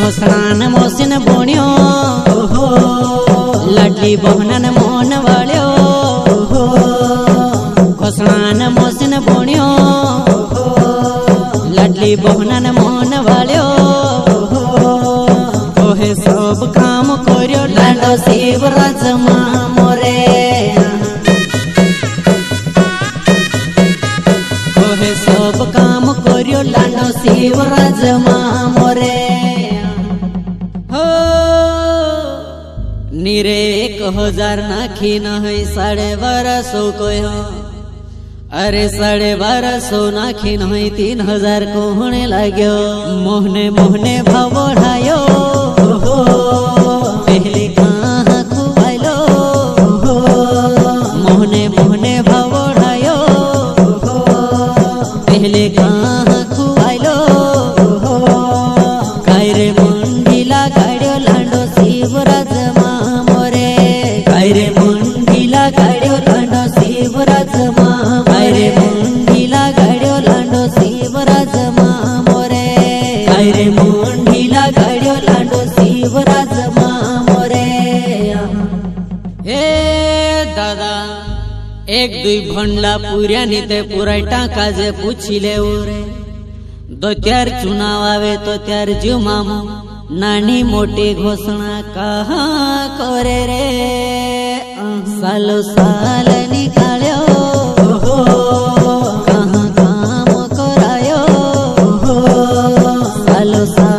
घोसणान Mosin बोण्यो लाडली बहनन Mohan वाळ्यो घोसणान Mosin बोण्यो लाडली बहनन मोहन वाळ्यो तोहे सब काम कर्यो लाडो शिवराज मोरे तोहे सब काम कर्यो लाडो शिवराज मोरे हो निरे 1000 नाखी नहीं 1250 कहो अरे 1250 नाखी नहीं 3000 कोहणे लाग्यो मोहने मोहने भाव बढ़ायो पहले कहाँ खुआलो मोहने मोहने भाव बढ़ायो पहले कहाँ खुआलो कायरे मुंडीला गाड्यो लांडो शिवराज मोरे कायरे मुंडीला गाड्यो लांडो शिवराज कायरे मुंडीला गाड्यो लांडो शिवराज मोरे कायरे मुंडीला गाड्यो लांडो शिवराज मोरे हे दादा एक दुई भंडला पुर्या नीते पुरायटा काजे पूछिले रे दो त्यार चुनाव आवे तो त्यार जीव मामो नानी मोटी घोषणा कहाँ करे रे सालो साल निकाल्यो कहाँ काम करायो सालो साल